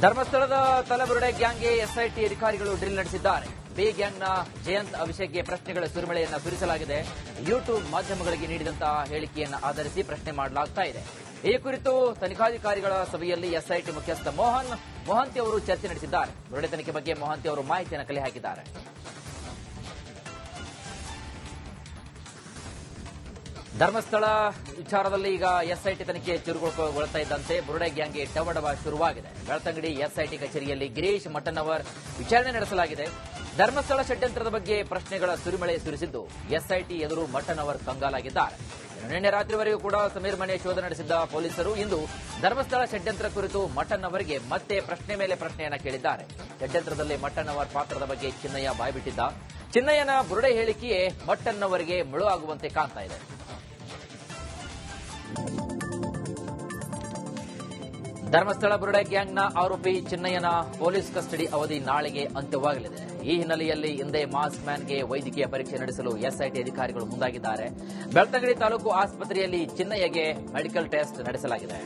ಧರ್ಮಸ್ಥಳದ ತಲಬುರುಡೆ ಗ್ಯಾಂಗ್ಗೆ ಎಸ್ಐಟಿ ಅಧಿಕಾರಿಗಳು ಡ್ರಿಲ್ ನಡೆಸಿದ್ದಾರೆ. ಬಿ ಗ್ಯಾಂಗ್ನ ಜಯಂತ್ ಅಭಿಷೇಕ್ಗೆ ಪ್ರಶ್ನೆಗಳ ಸುರಿಮಳೆಯನ್ನ ಸುರಿಸಲಾಗಿದೆ. ಯೂಟ್ಯೂಬ್ ಮಾಧ್ಯಮಗಳಿಗೆ ನೀಡಿದಂತಹ ಹೇಳಿಕೆಯನ್ನು ಆಧರಿಸಿ ಪ್ರಶ್ನೆ ಮಾಡಲಾಗ್ತಾ ಇದೆ. ಈ ಕುರಿತು ತನಿಖಾಧಿಕಾರಿಗಳ ಸಭೆಯಲ್ಲಿ ಎಸ್ಐಟಿ ಮುಖ್ಯಸ್ಥ ಮೊಹಂತಿ ಅವರು ಚರ್ಚೆ ನಡೆಸಿದ್ದಾರೆ. ಬುರುಡೆ ತನಿಖೆ ಬಗ್ಗೆ ಮೊಹಂತಿ ಅವರು ಮಾಹಿತಿಯನ್ನು ಕಲೆ ಹಾಕಿದ್ದಾರೆ. ಧರ್ಮಸ್ಥಳ ವಿಚಾರದಲ್ಲಿ ಈಗ ಎಸ್ಐಟಿ ತನಿಖೆ ಚುರುಕುಗೊಳ್ತಾ ಇದ್ದಂತೆ ಬುರುಡೆ ಗ್ಯಾಂಗ್ಗೆ ಡವಡವ ಶುರುವಾಗಿದೆ. ಬೆಳ್ತಂಗಡಿ ಎಸ್ಐಟಿ ಕಚೇರಿಯಲ್ಲಿ ಗಿರೀಶ್ ಮಠನ್ನವರ್ ವಿಚಾರಣೆ ನಡೆಸಲಾಗಿದೆ. ಧರ್ಮಸ್ಥಳ ಷಡ್ಯಂತ್ರದ ಬಗ್ಗೆ ಪ್ರಶ್ನೆಗಳ ಸುರಿಮಳೆ ಸುರಿಸಿದ್ದು ಎಸ್ಐಟಿ ಎದುರು ಮಠನ್ನವರ್ ಕಂಗಾಲಾಗಿದ್ದಾರೆ. ನಿನ್ನೆ ರಾತ್ರಿವರೆಗೂ ಕೂಡ ಸಮೀರ್ ಮನೆ ಶೋಧ ನಡೆಸಿದ್ದ ಪೊಲೀಸರು ಇಂದು ಧರ್ಮಸ್ಥಳ ಷಡ್ಯಂತ್ರ ಕುರಿತು ಮಠನ್ನವರಿಗೆ ಮತ್ತೆ ಪ್ರಶ್ನೆ ಮೇಲೆ ಪ್ರಶ್ನೆಯನ್ನ ಕೇಳಿದ್ದಾರೆ. ಷಡ್ಯಂತ್ರದಲ್ಲಿ ಮಠನ್ನವರ್ ಪಾತ್ರದ ಬಗ್ಗೆ ಚಿನ್ನಯ್ಯ ಬಾಯ್ಬಿಟ್ಟಿದ್ದ. ಚಿನ್ನಯ್ಯನ ಬುರುಡೆ ಹೇಳಿಕೆಯೇ ಮಠನ್ನವರಿಗೆ ಮುಳು ಆಗುವಂತೆ ಕಾಣ್ತಾ ಇದೆ. ಧರ್ಮಸ್ಥಳ ಬುರುಡೆ ಗ್ಯಾಂಗ್ನ ಆರೋಪಿ ಚಿನ್ನಯ್ಯನ ಪೊಲೀಸ್ ಕಸ್ಟಡಿ ಅವಧಿ ನಾಳೆಗೆ ಅಂತ್ಯವಾಗಲಿದೆ. ಈ ಹಿನ್ನೆಲೆಯಲ್ಲಿ ಹಿಂದೆ ಮಾಸ್ಕ್ ಮ್ಯಾನ್ಗೆ ವೈದ್ಯಕೀಯ ಪರೀಕ್ಷೆ ನಡೆಸಲು ಎಸ್ಐಟಿ ಅಧಿಕಾರಿಗಳು ಮುಂದಾಗಿದ್ದಾರೆ. ಬೆಳ್ತಂಗಡಿ ತಾಲೂಕು ಆಸ್ಪತ್ರೆಯಲ್ಲಿ ಚಿನ್ನಯ್ಯಗೆ ಮೆಡಿಕಲ್ ಟೆಸ್ಟ್ ನಡೆಸಲಾಗಿದೆ.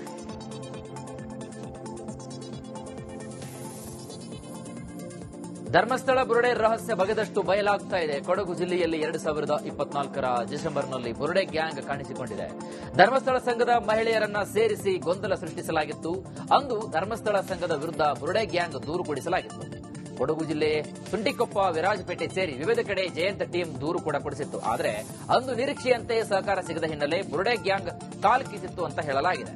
ಧರ್ಮಸ್ಥಳ ಬುರುಡೆ ರಹಸ್ಯ ಬಗೆದಷ್ಟು ಬಯಲಾಗ್ತಾ ಇದೆ. ಕೊಡಗು ಜಿಲ್ಲೆಯಲ್ಲಿ 2024ರ ಡಿಸೆಂಬರ್ನಲ್ಲಿ ಬುರುಡೆ ಗ್ಯಾಂಗ್ ಕಾಣಿಸಿಕೊಂಡಿದೆ. ಧರ್ಮಸ್ಥಳ ಸಂಘದ ಮಹಿಳೆಯರನ್ನ ಸೇರಿಸಿ ಗೊಂದಲ ಸೃಷ್ಟಿಸಲಾಗಿತ್ತು. ಅಂದು ಧರ್ಮಸ್ಥಳ ಸಂಘದ ವಿರುದ್ಧ ಬುರುಡೆ ಗ್ಯಾಂಗ್ ದೂರು ಕೊಡಿಸಲಾಗಿತ್ತು. ಕೊಡಗು ಜಿಲ್ಲೆ ಸುಂಟಿಕೊಪ್ಪ, ವಿರಾಜಪೇಟೆ ಸೇರಿ ವಿವಿಧ ಕಡೆ ಜಯಂತ್ ಟೀಮ್ ದೂರು ಕೂಡ ಕೊಡಿಸಿತ್ತು. ಆದರೆ ಅಂದು ನಿರೀಕ್ಷೆಯಂತೆ ಸಹಕಾರ ಸಿಗದ ಹಿನ್ನೆಲೆ ಬುರುಡೆ ಗ್ಯಾಂಗ್ ಕಾಲ್ಕಿಸಿತ್ತು ಅಂತ ಹೇಳಲಾಗಿದೆ.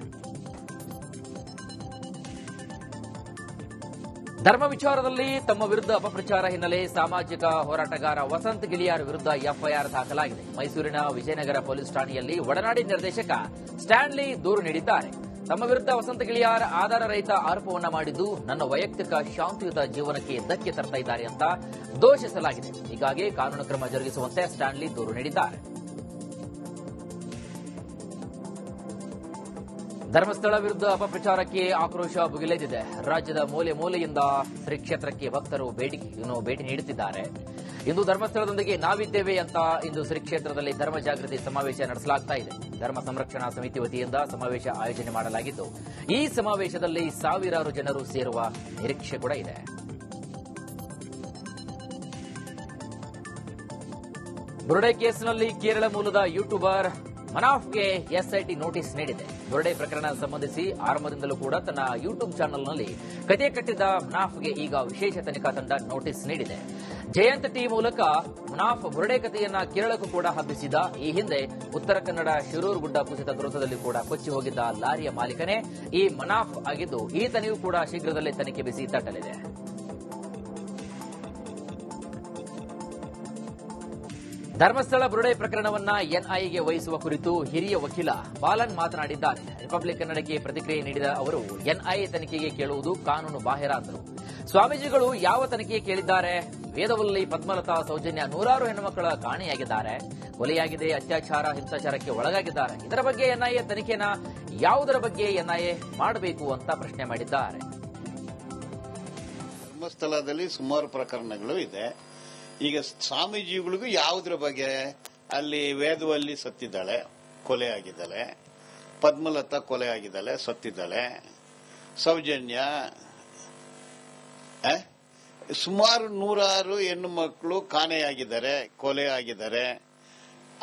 ಧರ್ಮ ವಿಚಾರದಲ್ಲಿ ತಮ್ಮ ವಿರುದ್ಧ ಅಪಪ್ರಚಾರ ಹಿನ್ನೆಲೆ ಸಾಮಾಜಿಕ ಹೋರಾಟಗಾರ ವಸಂತ್ ಗಿಳಿಯಾರ್ ವಿರುದ್ಧ ಎಫ್ಐಆರ್ ದಾಖಲಾಗಿದೆ. ಮೈಸೂರಿನ ವಿಜಯನಗರ ಪೊಲೀಸ್ ಠಾಣೆಯಲ್ಲಿ ಒಡನಾಡಿ ನಿರ್ದೇಶಕ ಸ್ಟ್ಯಾನ್ಲಿ ದೂರು ನೀಡಿದ್ದಾರೆ. ತಮ್ಮ ವಿರುದ್ಧ ವಸಂತ ಗಿಳಿಯಾರ್ ಆಧಾರ ರಹಿತ ಆರೋಪವನ್ನ ಮಾಡಿದ್ದು ನನ್ನ ವೈಯಕ್ತಿಕ ಶಾಂತಿಯುತ ಜೀವನಕ್ಕೆ ಧಕ್ಕೆ ತರ್ತಾ ಇದ್ದಾರೆ ಅಂತ ದೂಷಿಸಲಾಗಿದೆ. ಹೀಗಾಗಿ ಕಾನೂನು ಕ್ರಮ ಜರುಗಿಸುವಂತೆ ಸ್ಟ್ಯಾನ್ಲಿ ದೂರು ನೀಡಿದ್ದಾರೆ. ಧರ್ಮಸ್ಥಳ ವಿರುದ್ಧ ಅಪಪ್ರಚಾರಕ್ಕೆ ಆಕ್ರೋಶ ಭುಗಿಲೆದಿದೆ. ರಾಜ್ಯದ ಮೂಲೆ ಮೂಲೆಯಿಂದ ಶ್ರೀ ಕ್ಷೇತ್ರಕ್ಕೆ ಭಕ್ತರು ಭೇಟಿ ನೀಡುತ್ತಿದ್ದಾರೆ. ಇಂದು ಧರ್ಮಸ್ಥಳದೊಂದಿಗೆ ನಾವಿದ್ದೇವೆ ಅಂತ ಇಂದು ಶ್ರೀ ಕ್ಷೇತ್ರದಲ್ಲಿ ಧರ್ಮ ಜಾಗೃತಿ ಸಮಾವೇಶ ನಡೆಸಲಾಗ್ತಾ ಇದೆ. ಧರ್ಮ ಸಂರಕ್ಷಣಾ ಸಮಿತಿ ವತಿಯಿಂದ ಸಮಾವೇಶ ಆಯೋಜನೆ ಮಾಡಲಾಗಿದ್ದು ಈ ಸಮಾವೇಶದಲ್ಲಿ ಸಾವಿರಾರು ಜನರು ಸೇರುವ ನಿರೀಕ್ಷೆ ಕೂಡ ಇದೆ. ಬುರುಡೆ ಕೇಸ್ನಲ್ಲಿ ಕೇರಳ ಮೂಲದ ಯೂಟ್ಯೂಬರ್ ಮನಾಫ್ಗೆ ಎಸ್ಐಟಿ ನೋಟಿಸ್ ನೀಡಿದೆ. ಬುರುಡೆ ಪ್ರಕರಣ ಸಂಬಂಧಿಸಿ ಆರಂಭದಿಂದಲೂ ಕೂಡ ತನ್ನ ಯೂಟ್ಯೂಬ್ ಚಾನೆಲ್ನಲ್ಲಿ ಕತೆ ಕಟ್ಟಿದ್ದ ಮನಾಫ್ಗೆ ಈಗ ವಿಶೇಷ ತನಿಖಾ ತಂಡ ನೋಟಿಸ್ ನೀಡಿದೆ. ಜಯಂತ್ ಟಿ ಮೂಲಕ ಮನಾಫ್ ಬುರುಡೆ ಕಥೆಯನ್ನ ಕೇರಳಕ್ಕೂ ಕೂಡ ಹಬ್ಬಿಸಿದ. ಈ ಹಿಂದೆ ಉತ್ತರ ಕನ್ನಡ ಶಿರೂರು ಗುಡ್ಡ ಕುಸಿತ ದುರಂತದಲ್ಲಿ ಕೂಡ ಕೊಚ್ಚಿ ಹೋಗಿದ್ದ ಲಾರಿಯ ಮಾಲೀಕನೇ ಈ ಮನಾಫ್ ಆಗಿದ್ದು ಈತನಿಗೂ ಕೂಡ ಶೀಘ್ರದಲ್ಲೇ ತನಿಖೆ ಬಿಸಿ ತಟ್ಟಲಿದೆ. ಧರ್ಮಸ್ಥಳ ಬುರುಡೆ ಪ್ರಕರಣವನ್ನ ಎನ್ಐಎಗೆ ವಹಿಸುವ ಕುರಿತು ಹಿರಿಯ ವಕೀಲ ಬಾಲನ್ ಮಾತನಾಡಿದ್ದಾರೆ. ರಿಪಬ್ಲಿಕ್ ಕನ್ನಡಕ್ಕೆ ಪ್ರತಿಕ್ರಿಯೆ ನೀಡಿದ ಅವರು ಎನ್ಐಎ ತನಿಖೆಗೆ ಕೇಳುವುದು ಕಾನೂನು ಬಾಹಿರ ಅಂದರು. ಸ್ವಾಮೀಜಿಗಳು ಯಾವ ತನಿಖೆ ಕೇಳಿದ್ದಾರೆ? ವೇದವಲ್ಲಿ ಪದ್ಮಲತಾ, ಸೌಜನ್ಯ ನೂರಾರು ಹೆಣ್ಣುಮಕ್ಕಳ ಕಾಣೆಯಾಗಿದ್ದಾರೆ, ಕೊಲೆಯಾಗಿದೆ, ಅತ್ಯಾಚಾರ ಹಿಂಸಾಚಾರಕ್ಕೆ ಒಳಗಾಗಿದ್ದಾರೆ. ಇದರ ಬಗ್ಗೆ ಎನ್ಐಎ ತನಿಖೆನ ಯಾವುದರ ಬಗ್ಗೆ ಎನ್ಐಎ ಮಾಡಬೇಕು ಅಂತ ಪ್ರಶ್ನೆ ಮಾಡಿದ್ದಾರೆ. ಧರ್ಮಸ್ಥಳದಲ್ಲಿ ಸುಮಾರು ಪ್ರಕರಣಗಳು ಇದೆ. ಈಗ ಸ್ವಾಮೀಜಿಗಳಿಗೂ ಯಾವುದ್ರ ಬಗ್ಗೆ ಅಲ್ಲಿ ವೇದವಲ್ಲಿ ಸತ್ತಿದ್ದಾಳೆ, ಕೊಲೆ ಆಗಿದ್ದಾಳೆ, ಪದ್ಮಲತಾ ಕೊಲೆ ಆಗಿದ್ದಾಳೆ, ಸತ್ತಿದ್ದಾಳೆ, ಸೌಜನ್ಯ, ಸುಮಾರು ನೂರಾರು ಹೆಣ್ಣು ಮಕ್ಕಳು ಕಾಣೆಯಾಗಿದ್ದಾರೆ, ಕೊಲೆ ಆಗಿದ್ದಾರೆ,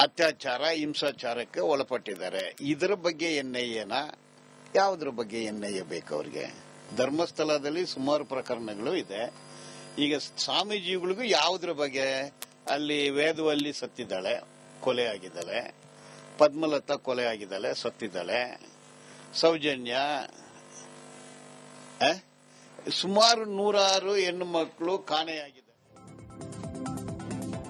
ಅತ್ಯಾಚಾರ ಹಿಂಸಾಚಾರಕ್ಕೆ ಒಳಪಟ್ಟಿದ್ದಾರೆ. ಇದರ ಬಗ್ಗೆ ಎನ್ಐಎನ ಯಾವುದ್ರ ಬಗ್ಗೆ ಎನ್ಐಎ ಬೇಕು ಅವ್ರಿಗೆ? ಧರ್ಮಸ್ಥಳದಲ್ಲಿ ಸುಮಾರು ಪ್ರಕರಣಗಳು ಇದೆ. ಈಗ ಸ್ವಾಮೀಜಿಗಳಿಗೂ ಯಾವುದ್ರ ಬಗ್ಗೆ ಅಲ್ಲಿ ವೇದವಲ್ಲಿ ಸತ್ತಿದ್ದಾಳೆ, ಕೊಲೆ ಆಗಿದ್ದಾಳೆ, ಪದ್ಮಲತಾ ಕೊಲೆ ಆಗಿದ್ದಾಳೆ, ಸತ್ತಿದ್ದಾಳೆ, ಸೌಜನ್ಯ, ಸುಮಾರು ನೂರಾರು ಹೆಣ್ಣು ಮಕ್ಕಳು ಕಾಣೆಯಾಗಿದ್ದಾರೆ.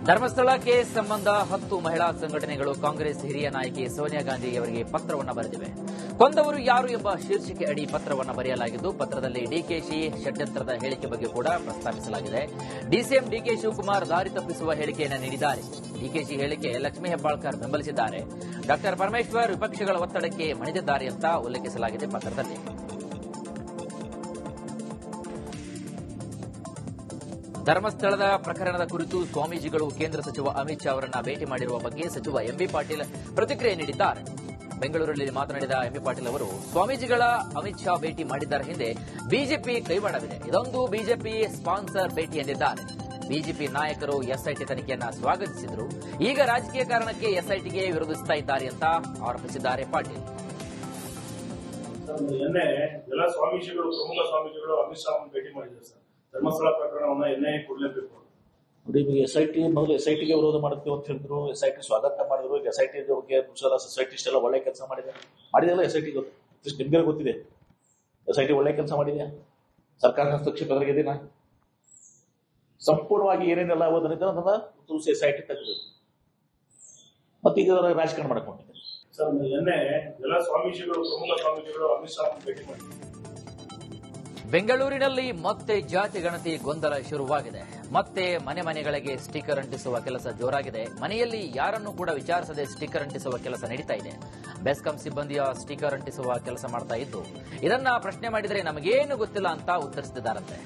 ಧರ್ಮಸ್ಥಳ ಕೇಸ್ ಸಂಬಂಧ 10 ಮಹಿಳಾ ಸಂಘಟನೆಗಳು ಕಾಂಗ್ರೆಸ್ ಹಿರಿಯ ನಾಯಕಿ ಸೋನಿಯಾ ಗಾಂಧಿ ಅವರಿಗೆ ಪತ್ರವನ್ನು ಬರೆದಿವೆ. ಕೊಂದವರು ಯಾರು ಎಂಬ ಶೀರ್ಷಿಕೆ ಅಡಿ ಪತ್ರವನ್ನು ಬರೆಯಲಾಗಿದ್ದು ಪತ್ರದಲ್ಲಿ ಡಿಕೆಶಿ ಷಡ್ಯಂತ್ರದ ಹೇಳಿಕೆ ಬಗ್ಗೆ ಕೂಡ ಪ್ರಸ್ತಾಪಿಸಲಾಗಿದೆ. ಡಿಸಿಎಂ ಡಿಕೆ ಶಿವಕುಮಾರ್ ದಾರಿ ತಪ್ಪಿಸುವ ಹೇಳಿಕೆಯನ್ನು ನೀಡಿದ್ದಾರೆ. ಡಿಕೆಶಿ ಹೇಳಿಕೆ ಲಕ್ಷ್ಮೀ ಹೆಬ್ಬಾಳ್ಕರ್ ಬೆಂಬಲಿಸಿದ್ದಾರೆ. ಡಾ ಪರಮೇಶ್ವರ್ ವಿಪಕ್ಷಗಳ ಒತ್ತಡಕ್ಕೆ ಮಣಿದಿದ್ದಾರೆ ಅಂತ ಉಲ್ಲೇಖಿಸಲಾಗಿದೆ ಪತ್ರದಲ್ಲಿ. ಧರ್ಮಸ್ಥಳದ ಪ್ರಕರಣದ ಕುರಿತು ಸ್ವಾಮೀಜಿಗಳು ಕೇಂದ್ರ ಸಚಿವ ಅಮಿತ್ ಶಾ ಅವರನ್ನ ಭೇಟಿ ಮಾಡಿರುವ ಬಗ್ಗೆ ಸಚಿವ ಎಂಬಿ ಪಾಟೀಲ್ ಪ್ರತಿಕ್ರಿಯೆ ನೀಡಿದ್ದಾರೆ. ಬೆಂಗಳೂರಲ್ಲಿ ಮಾತನಾಡಿದ ಎಂಬಿ ಪಾಟೀಲ್ ಅವರು ಸ್ವಾಮೀಜಿಗಳ ಅಮಿತ್ ಶಾ ಭೇಟಿ ಮಾಡಿದ್ದರ ಹಿಂದೆ ಬಿಜೆಪಿ ಕೈವಾಡವಿದೆ. ಇದೊಂದು ಬಿಜೆಪಿ ಸ್ಪಾನ್ಸರ್ ಭೇಟಿ ಎಂದಿದ್ದಾರೆ. ಬಿಜೆಪಿ ನಾಯಕರು ಎಸ್ಐಟಿ ತನಿಖೆಯನ್ನ ಸ್ವಾಗತಿಸಿದರು. ಈಗ ರಾಜಕೀಯ ಕಾರಣಕ್ಕೆ ಎಸ್ಐಟಿಗೆ ವಿರೋಧಿಸ್ತಾ ಇದ್ದಾರೆ ಅಂತ ಆರೋಪಿಸಿದ್ದಾರೆ ಪಾಟೀಲ್. ನಿನ್ನೆ ಎಲ್ಲ ಸ್ವಾಮೀಜಿಗಳು, ಪ್ರಮುಖ ಸ್ವಾಮೀಜಿಗಳು ಅಮಿತ್ ಶಾ ಭೇಟಿ ಮಾಡಿದ್ದಾರೆ ಸರ್. ಧರ್ಮಸ್ಥಳ ಪ್ರಕರಣವನ್ನ ಎನ್ಐಎ ಕೊಡಲೇಬೇಕು. ನೋಡಿ, ಈಗ ಎಸ್ಐಟಿ ಮೊದಲು ಎಸ್ಐಟಿಗೆ ವಿರೋಧ ಮಾಡುತ್ತೇವೆ ಅಂತ ಹೇಳಿದ್ರು, ಎಸ್ಐಟಿ ಸ್ವಾಗತ ಮಾಡಿದ್ರು. ಈಗ ಎಸ್ಐಟಿ ಬಗ್ಗೆ ಸೊಸೈಟಿಸ್ಟ್ ಎಲ್ಲ ಒಳ್ಳೆ ಕೆಲಸ ಮಾಡಿದೆಲ್ಲ ಎಸ್ಐಟಿ ಗೊತ್ತು, ನಿಮ್ಗೆ ಗೊತ್ತಿದೆ. ಎಸ್ಐಟಿ ಒಳ್ಳೆ ಕೆಲಸ ಮಾಡಿದೆ, ಸರ್ಕಾರ ಹಸ್ತಕ್ಷೇಪ ಎದುರಿಗೆದಿನ ಸಂಪೂರ್ಣವಾಗಿ ಏನೇನೆಲ್ಲ ಅದನ್ನ ತುಳಸಿ ಎಸ್ಐಟಿ ತೆಗೆದು ಮತ್ತೆ ಈಗ ರಾಜಕಾರಣ ಮಾಡಕೊಂಡಿದೆ ಸರ್. ನಿನ್ನೆ ಎಲ್ಲ ಸ್ವಾಮೀಜಿಗಳು, ಪ್ರಮುಖ ಸ್ವಾಮೀಜಿಗಳು ಅಮಿತ್ ಶಾ ಭೇಟಿ ಮಾಡಿದ್ದಾರೆ. ಬೆಂಗಳೂರಿನಲ್ಲಿ ಮತ್ತೆ ಜಾತಿ ಗಣತಿ ಗೊಂದಲ ಶುರುವಾಗಿದೆ. ಮತ್ತೆ ಮನೆಗಳಿಗೆ ಸ್ಟಿಕ್ಕರ್ ಅಂಟಿಸುವ ಕೆಲಸ ಜೋರಾಗಿದೆ. ಮನೆಯಲ್ಲಿ ಯಾರನ್ನೂ ಕೂಡ ವಿಚಾರಿಸದೆ ಸ್ಟಿಕ್ಕರ್ ಅಂಟಿಸುವ ಕೆಲಸ ನಡೀತಾ ಇದೆ. ಬೆಸ್ಕಾಂ ಸಿಬ್ಬಂದಿಯ ಸ್ಟಿಕ್ಕರ್ ಅಂಟಿಸುವ ಕೆಲಸ ಮಾಡ್ತಾ ಇದ್ದು, ಇದನ್ನ ಪ್ರಶ್ನೆ ಮಾಡಿದರೆ ನಮಗೇನು ಗೊತ್ತಿಲ್ಲ ಅಂತ ಉತ್ತರಿಸುತ್ತಿದ್ದಾರಂತೆ.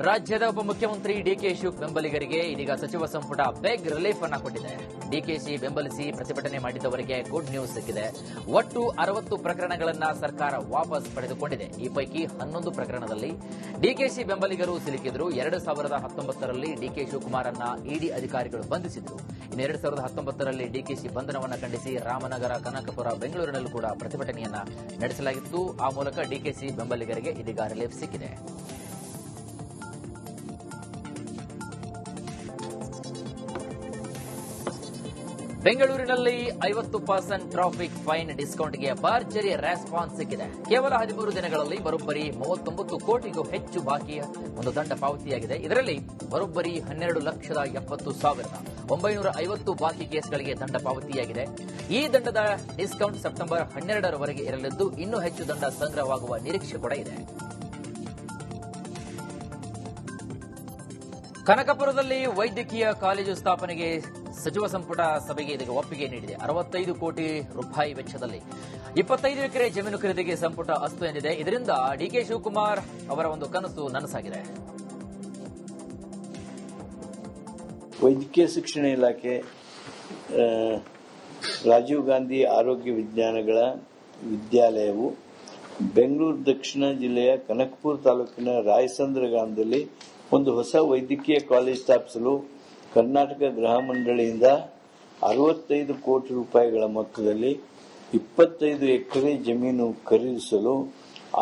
ರಾಜ್ಯದ ಉಪಮುಖ್ಯಮಂತ್ರಿ ಡಿಕೆ ಶಿವ್ ಬೆಂಬಲಿಗರಿಗೆ ಇದೀಗ ಸಚಿವ ಸಂಪುಟ ಬೆಗ್ ರಿಲೀಫ್ ಅನ್ನು ಕೊಟ್ಟಿದೆ. ಡಿಕೆಶಿ ಬೆಂಬಲಿಸಿ ಪ್ರತಿಭಟನೆ ಮಾಡಿದವರಿಗೆ ಗುಡ್ ನ್ಯೂಸ್ ಸಿಕ್ಕಿದೆ. ಒಟ್ಟು 60 ಪ್ರಕರಣಗಳನ್ನು ಸರ್ಕಾರ ವಾಪಸ್ ಪಡೆದುಕೊಂಡಿದೆ. ಈ ಪೈಕಿ 11 ಪ್ರಕರಣದಲ್ಲಿ ಡಿಕೆಶಿ ಬೆಂಬಲಿಗರು ಸಿಲುಕಿದ್ರು. 2019ರಲ್ಲಿ ಡಿಕೆ ಶಿವಕುಮಾರ್ ಅನ್ನ ಇಡಿ ಅಧಿಕಾರಿಗಳು ಬಂಧಿಸಿದ್ರು. ಇನ್ನು 2019ರಲ್ಲಿ ಡಿಕೆಶಿ ಬಂಧನವನ್ನು ಖಂಡಿಸಿ ರಾಮನಗರ, ಕನಕಪುರ, ಬೆಂಗಳೂರಿನಲ್ಲೂ ಕೂಡ ಪ್ರತಿಭಟನೆಯನ್ನ ನಡೆಸಲಾಗಿತ್ತು. ಆ ಮೂಲಕ ಡಿಕೆಶಿ ಬೆಂಬಲಿಗರಿಗೆ ಇದೀಗ ರಿಲೀಫ್ ಸಿಕ್ಕಿದೆ. ಬೆಂಗಳೂರಿನಲ್ಲಿ 50% ಟ್ರಾಫಿಕ್ ಫೈನ್ ಡಿಸ್ಕೌಂಟ್ಗೆ ಭರ್ಜರಿ ರೆಸ್ಪಾನ್ಸ್ ಸಿಕ್ಕಿದೆ. ಕೇವಲ 13 ದಿನಗಳಲ್ಲಿ ಬರೋಬ್ಬರಿ 39 ಕೋಟಿಗೂ ಹೆಚ್ಚು ಬಾಕಿ ಒಂದು ದಂಡ ಪಾವತಿಯಾಗಿದೆ. ಇದರಲ್ಲಿ ಬರೋಬ್ಬರಿ 12,70,950 ಬಾಕಿ ಕೇಸ್ಗಳಿಗೆ ದಂಡ ಪಾವತಿಯಾಗಿದೆ. ಈ ದಂಡದ ಡಿಸ್ಕೌಂಟ್ ಸೆಪ್ಟೆಂಬರ್ 12ರವರೆಗೆ ಇರಲಿದ್ದು, ಇನ್ನೂ ಹೆಚ್ಚು ದಂಡ ಸಂಗ್ರಹವಾಗುವ ನಿರೀಕ್ಷೆ ಕೂಡ ಇದೆ. ಕನಕಪುರದಲ್ಲಿ ವೈದ್ಯಕೀಯ ಕಾಲೇಜು ಸ್ಥಾಪನೆಗೆ ಸಚಿವ ಸಂಪುಟ ಸಭೆಗೆ ಇದೀಗ ಒಪ್ಪಿಗೆ ನೀಡಿದೆ. 65 ಕೋಟಿ ರೂಪಾಯಿ ವೆಚ್ಚದಲ್ಲಿ 25 ಎಕರೆ ಜಮೀನು ಖರೀದಿಗೆ ಸಂಪುಟ ಅಸ್ತು ಎಂದಿದೆ. ಇದರಿಂದ ಡಿಕೆ ಶಿವಕುಮಾರ್ ಅವರ ಒಂದು ಕನಸು ನನಸಾಗಿದೆ. ವೈದ್ಯಕೀಯ ಶಿಕ್ಷಣ ಇಲಾಖೆ ರಾಜೀವ್ ಗಾಂಧಿ ಆರೋಗ್ಯ ವಿಜ್ಞಾನಗಳ ವಿದ್ಯಾಲಯವು ಬೆಂಗಳೂರು ದಕ್ಷಿಣ ಜಿಲ್ಲೆಯ ಕನಕಪುರ ತಾಲೂಕಿನ ರಾಯಸಂದ್ರ ಗ್ರಾಮದಲ್ಲಿ ಒಂದು ಹೊಸ ವೈದ್ಯಕೀಯ ಕಾಲೇಜು ಸ್ಥಾಪಿಸಲು ಕರ್ನಾಟಕ ಗೃಹ ಮಂಡಳಿಯಿಂದ 65 ಕೋಟಿ ರೂಪಾಯಿಗಳ ಮೊತ್ತದಲ್ಲಿ 25 ಎಕರೆ ಜಮೀನು ಖರೀದಿಸಲು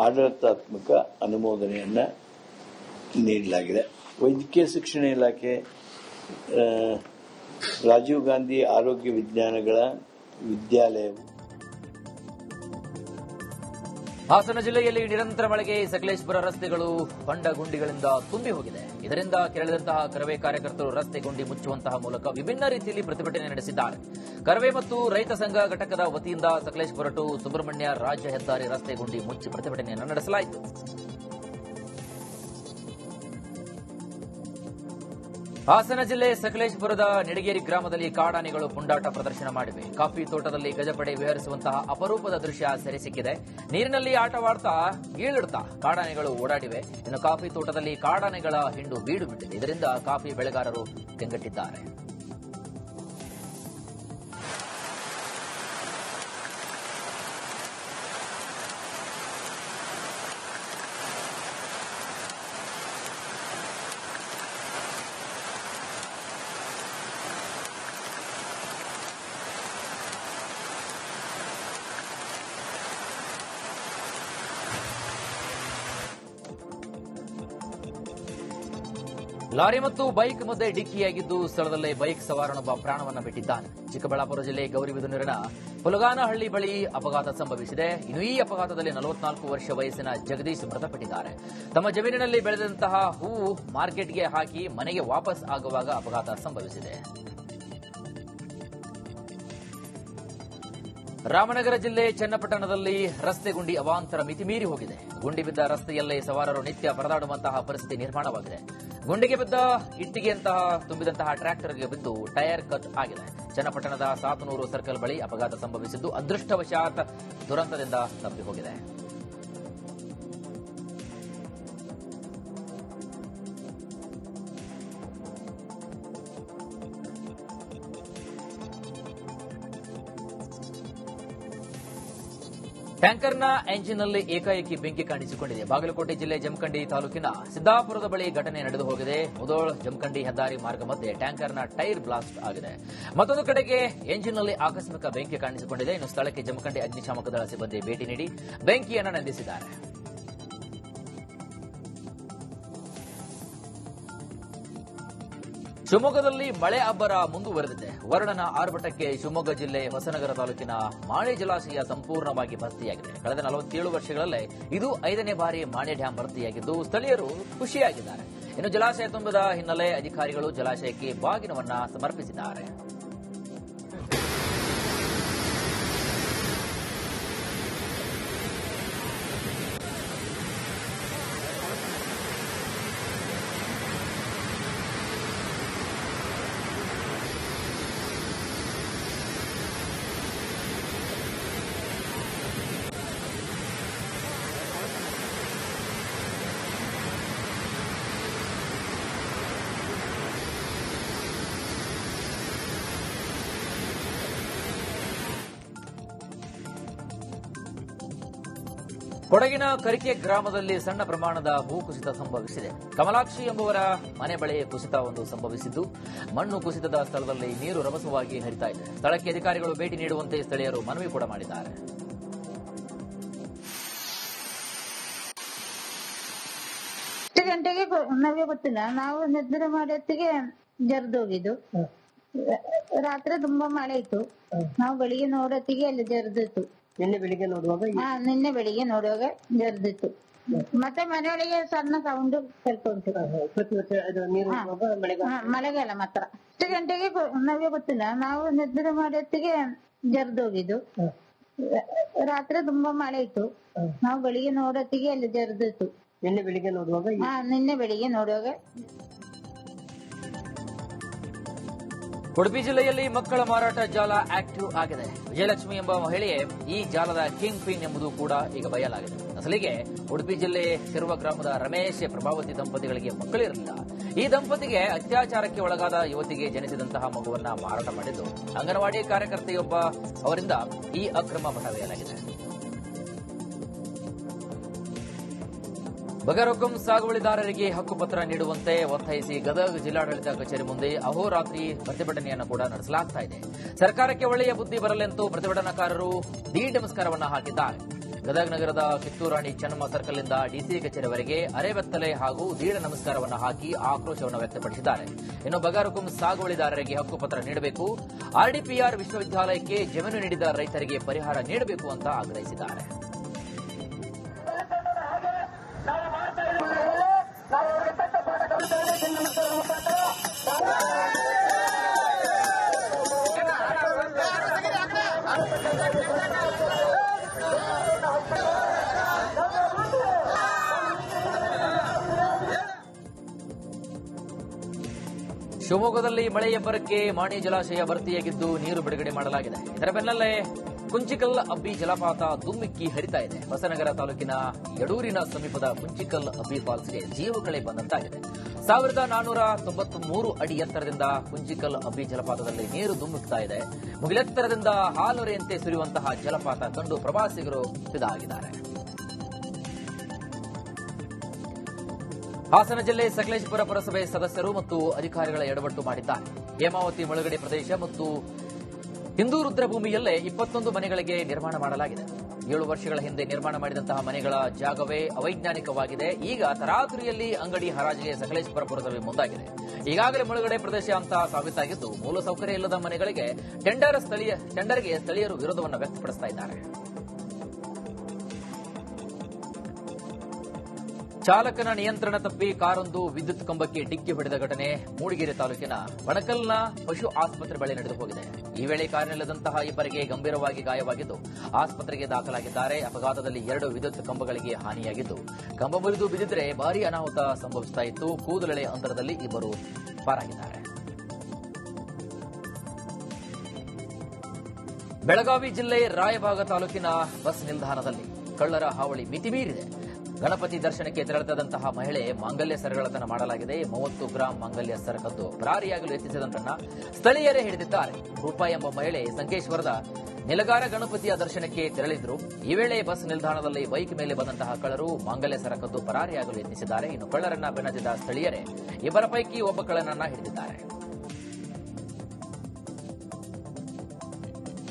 ಆಡಳಿತಾತ್ಮಕ ಅನುಮೋದನೆಯನ್ನು ನೀಡಲಾಗಿದೆ. ವೈದ್ಯಕೀಯ ಶಿಕ್ಷಣ ಇಲಾಖೆ ರಾಜೀವ್ ಗಾಂಧಿ ಆರೋಗ್ಯ ವಿಜ್ಞಾನಗಳ ವಿದ್ಯಾಲಯವು ಹಾಸನ ಜಿಲ್ಲೆಯಲ್ಲಿ ನಿರಂತರ ಮಳೆಗೆ ಸಕಲೇಶಪುರ ರಸ್ತೆಗಳು ಹೊಂಡ ಗುಂಡಿಗಳಿಂದ ತುಂಬಿ ಹೋಗಿದೆ. ಇದರಿಂದ ಕೆರಳಿದಂತಹ ಕರವೇ ಕಾರ್ಯಕರ್ತರು ರಸ್ತೆ ಗುಂಡಿ ಮುಚ್ಚುವಂತಹ ಮೂಲಕ ವಿಭಿನ್ನ ರೀತಿಯಲ್ಲಿ ಪ್ರತಿಭಟನೆ ನಡೆಸಿದ್ದಾರೆ. ಕರವೇ ಮತ್ತು ರೈತ ಸಂಘ ಘಟಕದ ವತಿಯಿಂದ ಸಕಲೇಶಪುರ ಟು ಸುಬ್ರಹ್ಮಣ್ಯ ರಾಜ್ಯ ಹೆದ್ದಾರಿ ರಸ್ತೆ ಗುಂಡಿ ಮುಚ್ಚಿ ಪ್ರತಿಭಟನೆಯನ್ನು ನಡೆಸಲಾಯಿತು. ಹಾಸನ ಜಿಲ್ಲೆ ಸಕಲೇಶಪುರದ ನಿಡಗೇರಿ ಗ್ರಾಮದಲ್ಲಿ ಕಾಡಾನೆಗಳು ಪುಂಡಾಟ ಪ್ರದರ್ಶನ ಮಾಡಿವೆ. ಕಾಫಿ ತೋಟದಲ್ಲಿ ಗಜಪಡೆ ವಿಹರಿಸುವಂತಹ ಅಪರೂಪದ ದೃಶ್ಯ ಸೆರೆ ಸಿಕ್ಕಿದೆ. ನೀರಿನಲ್ಲಿ ಆಟವಾಡ್ತಾ ಗೀಳಿಡ್ತಾ ಕಾಡಾನೆಗಳು ಓಡಾಡಿವೆ. ಇನ್ನು ಕಾಫಿ ತೋಟದಲ್ಲಿ ಕಾಡಾನೆಗಳ ಹಿಂಡು ಬೀಡು ಬಿಟ್ಟಿದೆ. ಇದರಿಂದ ಕಾಫಿ ಬೆಳೆಗಾರರು ಕೆಂಗಟ್ಟಿದ್ದಾರೆ. ಲಾರಿ ಮತ್ತು ಬೈಕ್ ಮಧ್ಯೆ ಡಿಕ್ಕಿಯಾಗಿದ್ದು ಸ್ಥಳದಲ್ಲೇ ಬೈಕ್ ಸವಾರನೊಬ್ಬ ಪ್ರಾಣವನ್ನು ಬಿಟ್ಟಿದ್ದಾನೆ. ಚಿಕ್ಕಬಳ್ಳಾಪುರ ಜಿಲ್ಲೆ ಗೌರಿಬಿದನೂರಿನ ಪುಲಗಾನಹಳ್ಳಿ ಬಳಿ ಅಪಘಾತ ಸಂಭವಿಸಿದೆ. ಇನ್ನು ಈ ಅಪಘಾತದಲ್ಲಿ 44 ವರ್ಷ ವಯಸ್ಸಿನ ಜಗದೀಶ್ ಮೃತಪಟ್ಟಿದ್ದಾರೆ. ತಮ್ಮ ಜಮೀನಿನಲ್ಲಿ ಬೆಳೆದಂತಹ ಹೂವು ಮಾರ್ಕೆಟ್ಗೆ ಹಾಕಿ ಮನೆಗೆ ವಾಪಸ್ ಆಗುವಾಗ ಅಪಘಾತ ಸಂಭವಿಸಿದೆ. ರಾಮನಗರ ಜಿಲ್ಲೆ ಚನ್ನಪಟ್ಟಣದಲ್ಲಿ ರಸ್ತೆ ಗುಂಡಿ ಅವಾಂತರ ಮಿತಿಮೀರಿ ಹೋಗಿದೆ. ಗುಂಡಿ ಬಿದ್ದ ರಸ್ತೆಯಲ್ಲೇ ಸವಾರರು ನಿತ್ಯ ಪರದಾಡುವಂತಹ ಪರಿಸ್ಥಿತಿ ನಿರ್ಮಾಣವಾಗಿದೆ. ಗುಂಡಿಗೆ ಬಿದ್ದ ಇಟ್ಟಿಗೆಯಂತಹ ತುಂಬಿದಂತಹ ಟ್ರ್ಯಾಕ್ಟರ್ಗೆ ಬಿದ್ದು ಟೈರ್ ಕಟ್ ಆಗಿದೆ. ಚನ್ನಪಟ್ಟಣದ ಸಾತನೂರು ಸರ್ಕಲ್ ಬಳಿ ಅಪಘಾತ ಸಂಭವಿಸಿದ್ದು ಅದೃಷ್ಟವಶಾತ್ ದುರಂತದಿಂದ ತಪ್ಪಿ ಹೋಗಿದೆ. ಟ್ಯಾಂಕರ್ನ ಎಂಜಿನ್ನಲ್ಲಿ ಏಕಾಏಕಿ ಬೆಂಕಿ ಕಾಣಿಸಿಕೊಂಡಿದೆ. ಬಾಗಲಕೋಟೆ ಜಿಲ್ಲೆ ಜಮಖಂಡಿ ತಾಲೂಕಿನ ಸಿದ್ದಾಪುರದ ಬಳಿ ಘಟನೆ ನಡೆದು ಹೋಗಿದೆ. ಮುಧೋಳ್ ಜಮಖಂಡಿ ಹೆದ್ದಾರಿ ಮಾರ್ಗ ಮಧ್ಯೆ ಟ್ಯಾಂಕರ್ನ ಟೈರ್ ಬ್ಲಾಸ್ಟ್ ಆಗಿದೆ. ಮತ್ತೊಂದು ಕಡೆಗೆ ಎಂಜಿನ್ನಲ್ಲಿ ಆಕಸ್ಮಿಕ ಬೆಂಕಿ ಕಾಣಿಸಿಕೊಂಡಿದೆ. ಇನ್ನು ಸ್ಥಳಕ್ಕೆ ಜಮಖಂಡಿ ಅಗ್ನಿಶಾಮಕ ದಳ ಸಿಬ್ಬಂದಿ ಭೇಟಿ ನೀಡಿ ಬೆಂಕಿಯನ್ನು ನಂದಿಸಿದ್ದಾರೆ. ಶಿವಮೊಗ್ಗದಲ್ಲಿ ಮಳೆ ಅಬ್ಬರ ಮುಂದುವರೆದಿದೆ. ವರುಣನ ಆರ್ಭಟಕ್ಕೆ ಶಿವಮೊಗ್ಗ ಜಿಲ್ಲೆ ಹೊಸನಗರ ತಾಲೂಕಿನ ಮಾಣೆ ಜಲಾಶಯ ಸಂಪೂರ್ಣವಾಗಿ ಭರ್ತಿಯಾಗಿದೆ. ಕಳೆದ 47 ವರ್ಷಗಳಲ್ಲೇ ಇದು 5ನೇ ಬಾರಿ ಮಾಣೆ ಡ್ಯಾಂ ಭರ್ತಿಯಾಗಿದ್ದು ಸ್ಥಳೀಯರು ಖುಷಿಯಾಗಿದ್ದಾರೆ. ಇನ್ನು ಜಲಾಶಯ ತುಂಬಿದ ಹಿನ್ನೆಲೆ ಅಧಿಕಾರಿಗಳು ಜಲಾಶಯಕ್ಕೆ ಬಾಗಿನವನ್ನ ಸಮರ್ಪಿಸಿದ್ದಾರೆ. ಕೊಡಗಿನ ಕರಿಕೆ ಗ್ರಾಮದಲ್ಲಿ ಸಣ್ಣ ಪ್ರಮಾಣದ ಭೂಕುಸಿತ ಸಂಭವಿಸಿದೆ. ಕಮಲಾಕ್ಷಿ ಎಂಬುವರ ಮನೆ ಬಳಿ ಕುಸಿತ ಸಂಭವಿಸಿದ್ದು ಮಣ್ಣು ಕುಸಿತದ ಸ್ಥಳದಲ್ಲಿ ನೀರು ರಭಸವಾಗಿ ಹರಿತಾ ಇದೆ. ಸ್ಥಳಕ್ಕೆ ಅಧಿಕಾರಿಗಳು ಭೇಟಿ ನೀಡುವಂತೆ ಸ್ಥಳೀಯರು ಮನವಿ ಕೂಡ ಮಾಡಿದ್ದಾರೆ. ಗಂಟೆಗೆ ನಮಗೆ ಗೊತ್ತಿಲ್ಲ, ನಾವು ನಿದ್ರೆ ಮಾಡಿ ಹೊತ್ತಿಗೆ ಜರ್ದೋಗಿದ್ದು. ರಾತ್ರಿ ತುಂಬಾ ಮಳೆ ಇತ್ತು. ನಾವು ಬೆಳಿಗ್ಗೆ ನೋಡೋತ್ತಿಗೆ ಅಲ್ಲಿ ಜರ್ದಿತ್ತು. ನಿನ್ನೆ ಬೆಳಿಗ್ಗೆ ನೋಡುವಾಗ ಜರ್ದಿತ್ತು. ಮತ್ತೆ ಮನೆಯೊಳಗೆ ಸಣ್ಣ ಸೌಂಡ್ ಸ್ವಲ್ಪ ಉಂಟು. ಮಳೆಗಾಲ ಮಾತ್ರ. 10 ಗಂಟೆಗೆ ನಮಗೆ ಗೊತ್ತಿಲ್ಲ, ನಾವು ನಿದ್ರೆ ಮಾಡಿ ಹೊತ್ತಿಗೆ ಜರ್ದೋಗಿದ್ದು. ರಾತ್ರಿ ತುಂಬಾ ಮಳೆ ಇತ್ತು. ನಾವು ಬೆಳಿಗ್ಗೆ ನೋಡೋತ್ತಿಗೆ ಅಲ್ಲಿ ಜರ್ದಿತ್ತು. ನಿನ್ನೆ ಬೆಳಿಗ್ಗೆ ನೋಡುವಾಗ ಉಡುಪಿ ಜಿಲ್ಲೆಯಲ್ಲಿ ಮಕ್ಕಳ ಮಾರಾಟ ಜಾಲ ಆಕ್ಟಿವ್ ಆಗಿದೆ. ವಿಜಯಲಕ್ಷ್ಮಿ ಎಂಬ ಮಹಿಳೆಯೇ ಈ ಜಾಲದ ಕಿಂಗ್ ಪಿನ್ ಎಂಬುದು ಕೂಡ ಈಗ ಬಯಲಾಗಿದೆ. ಅಸಲಿಗೆ ಉಡುಪಿ ಜಿಲ್ಲೆ ಶಿರುವ ಗ್ರಾಮದ ರಮೇಶ್ ಪ್ರಭಾವತಿ ದಂಪತಿಗಳಿಗೆ ಮಕ್ಕಳಿರಲಿಲ್ಲ. ಈ ದಂಪತಿಗೆ ಅತ್ಯಾಚಾರಕ್ಕೆ ಒಳಗಾದ ಯುವತಿಗೆ ಜನಿಸಿದಂತಹ ಮಗುವನ್ನ ಮಾರಾಟ ಮಾಡಿದ್ದು ಅಂಗನವಾಡಿ ಕಾರ್ಯಕರ್ತೆಯೊಬ್ಬ ಅವರಿಂದ ಈ ಅಕ್ರಮ ಬಯಲಾಗಿದೆ. ಬಗರ್ಹುಕುಂ ಸಾಗುವಳಿದಾರರಿಗೆ ಹಕ್ಕುಪತ್ರ ನೀಡುವಂತೆ ಒತ್ತಾಯಿಸಿ ಗದಗ ಜಿಲ್ಲಾಡಳಿತ ಕಚೇರಿ ಮುಂದೆ ಅಹೋರಾತ್ರಿ ಪ್ರತಿಭಟನೆಯನ್ನು ಕೂಡ ನಡೆಸಲಾಗ್ತಾ ಇದೆ. ಸರ್ಕಾರಕ್ಕೆ ಒಳ್ಳೆಯ ಬುದ್ಧಿ ಬರಲೆಂದು ಪ್ರತಿಭಟನಾಕಾರರು ದೀಡ್ ನಮಸ್ಕಾರವನ್ನು ಹಾಕಿದ್ದಾರೆ. ಗದಗ ನಗರದ ಕಿತ್ತೂರಾಣಿ ಚೆನ್ನಮ್ಮ ಸರ್ಕಲ್ನಿಂದ ಡಿಸಿ ಕಚೇರಿವರೆಗೆ ಅರೆಬೆತ್ತಲೆ ಹಾಗೂ ದೀಡ ನಮಸ್ಕಾರವನ್ನು ಹಾಕಿ ಆಕ್ರೋಶವನ್ನು ವ್ಯಕ್ತಪಡಿಸಿದ್ದಾರೆ. ಇನ್ನು ಬಗರ್ಹುಕುಂ ಸಾಗುವಳಿದಾರರಿಗೆ ಹಕ್ಕುಪತ್ರ ನೀಡಬೇಕು, ಆರ್ಡಿಪಿಆರ್ ವಿಶ್ವವಿದ್ಯಾಲಯಕ್ಕೆ ಜಮೀನು ನೀಡಿದ ರೈತರಿಗೆ ಪರಿಹಾರ ನೀಡಬೇಕು ಅಂತ ಆಗ್ರಹಿಸಿದ್ದಾರೆ. ಶಿವಮೊಗ್ಗದಲ್ಲಿ ಮಳೆಯಬ್ಬರಕ್ಕೆ ಮಾಣಿ ಜಲಾಶಯ ಭರ್ತಿಯಾಗಿದ್ದು ನೀರು ಬಿಡುಗಡೆ ಮಾಡಲಾಗಿದೆ. ಇದರ ಬೆನ್ನಲ್ಲೇ ಕುಂಚಿಕಲ್ ಅಬ್ಬಿ ಜಲಪಾತ ದುಮ್ಮಿಕ್ಕಿ ಹರಿತಾ ಇದೆ. ಹೊಸನಗರ ತಾಲೂಕಿನ ಯಡೂರಿನ ಸಮೀಪದ ಕುಂಚಿಕಲ್ ಅಬ್ಬಿ ಫಾಲ್ಸ್ಗೆ ಜೀವಕಳೆ ಬಂದಂತಾಗಿದೆ. 1493 ಅಡಿ ಎತ್ತರದಿಂದ ಕುಂಚಿಕಲ್ ಅಬ್ಬಿ ಜಲಪಾತದಲ್ಲಿ ನೀರು ಧುಮ್ಮಿಕ್ತಾ ಇದೆ. ಮುಗಿಲೆತ್ತರದಿಂದ ಹಾಲೊರೆಯಂತೆ ಸುರಿಯುವಂತಹ ಜಲಪಾತ ಕಂಡು ಪ್ರವಾಸಿಗರು ಫಿದಾಗಿದ್ದಾರೆ. ಹಾಸನ ಜಿಲ್ಲೆ ಸಕಲೇಶಪುರ ಪುರಸಭೆ ಸದಸ್ಯರು ಮತ್ತು ಅಧಿಕಾರಿಗಳ ಎಡವಟ್ಟು ಮಾಡಿದ್ದಾರೆ. ಹೇಮಾವತಿ ಮುಳುಗಡೆ ಪ್ರದೇಶ ಮತ್ತು ಹಿಂದೂ ರುದ್ರಭೂಮಿಯಲ್ಲೇ 21 ಮನೆಗಳಿಗೆ ನಿರ್ಮಾಣ ಮಾಡಲಾಗಿದೆ. 7 ವರ್ಷಗಳ ಹಿಂದೆ ನಿರ್ಮಾಣ ಮಾಡಿದಂತಹ ಮನೆಗಳ ಜಾಗವೇ ಅವೈಜ್ಞಾನಿಕವಾಗಿದೆ. ಈಗ ತರಾತುರಿಯಲ್ಲಿ ಅಂಗಡಿ ಹರಾಜಿಗೆ ಸಕಲೇಶಪುರ ಪುರಸಭೆ ಮುಂದಾಗಿದೆ. ಈಗಾಗಲೇ ಮುಳುಗಡೆ ಪ್ರದೇಶ ಅಂತ ಸಾಬೀತಾಗಿದ್ದು ಮೂಲಸೌಕರ್ಯ ಇಲ್ಲದ ಮನೆಗಳಿಗೆ ಟೆಂಡರ್ಗೆ ಸ್ಥಳೀಯರು ವಿರೋಧವನ್ನು ವ್ಯಕ್ತಪಡಿಸ್ತಾ ಇದ್ದಾರೆ. ಚಾಲಕನ ನಿಯಂತ್ರಣ ತಪ್ಪಿ ಕಾರೊಂದು ವಿದ್ಯುತ್ ಕಂಬಕ್ಕೆ ಡಿಕ್ಕಿ ಹೊಡೆದ ಘಟನೆ ಮೂಡಿಗೆರೆ ತಾಲೂಕಿನ ಬಣಕಲ್ನ ಪಶು ಆಸ್ಪತ್ರೆ ಬಳಿ ನಡೆದು ಹೋಗಿದೆ. ಈ ವೇಳೆ ಕಾರಿನಲ್ಲಿದ್ದಂತಹ ಇಬ್ಬರಿಗೆ ಗಂಭೀರವಾಗಿ ಗಾಯವಾಗಿದ್ದು ಆಸ್ಪತ್ರೆಗೆ ದಾಖಲಾಗಿದ್ದಾರೆ. ಅಪಘಾತದಲ್ಲಿ 2 ವಿದ್ಯುತ್ ಕಂಬಗಳಿಗೆ ಹಾನಿಯಾಗಿದ್ದು ಕಂಬ ಮುರಿದು ಬಿದ್ದಿದ್ರೆ ಭಾರೀ ಅನಾಹುತ ಸಂಭವಿಸ್ತಾ ಇತ್ತು. ಕೂದಲೆಳೆ ಅಂತರದಲ್ಲಿ ಇಬ್ಬರು ಪಾರಾಗಿದ್ದಾರೆ. ಬೆಳಗಾವಿ ಜಿಲ್ಲೆ ರಾಯಭಾಗ ತಾಲೂಕಿನ ಬಸ್ ನಿಲ್ದಾಣದಲ್ಲಿ ಕಳ್ಳರ ಹಾವಳಿ ಮಿತಿಮೀರಿದೆ. ಗಣಪತಿ ದರ್ಶನಕ್ಕೆ ತೆರಳಿದಂತಹ ಮಹಿಳೆ ಮಾಂಗಲ್ಯ ಸರಗಳತನ ಮಾಡಲಾಗಿದೆ. 30 ಗ್ರಾಂ ಮಾಂಗಲ್ಯ ಸರ ಕದ್ದು ಪರಾರಿಯಾಗಲು ಯತ್ನಿಸಿದಂತನ್ನ ಸ್ಥಳೀಯರೇ ಹಿಡಿದಿದ್ದಾರೆ. ರೂಪಾಯಿ ಎಂಬ ಮಹಿಳೆ ಸಂಕೇಶ್ವರದ ನಿಲಗಾರ ಗಣಪತಿಯ ದರ್ಶನಕ್ಕೆ ತೆರಳಿದ್ರು. ಈ ವೇಳೆ ಬಸ್ ನಿಲ್ದಾಣದಲ್ಲಿ ಬೈಕ್ ಮೇಲೆ ಬಂದಂತಹ ಕಳ್ಳರು ಮಾಂಗಲ್ಯ ಸರ ಕದ್ದು ಪರಾರಿಯಾಗಲು ಯತ್ನಿಸಿದ್ದಾರೆ. ಇನ್ನು ಕಳ್ಳರನ್ನ ಬೆನ್ನತ್ತಿದ್ದ ಸ್ಥಳೀಯರೇ ಇಬ್ಬರ ಪೈಕಿ ಒಬ್ಬ ಕಳ್ಳನನ್ನ ಹಿಡಿದಿದ್ದಾರೆ.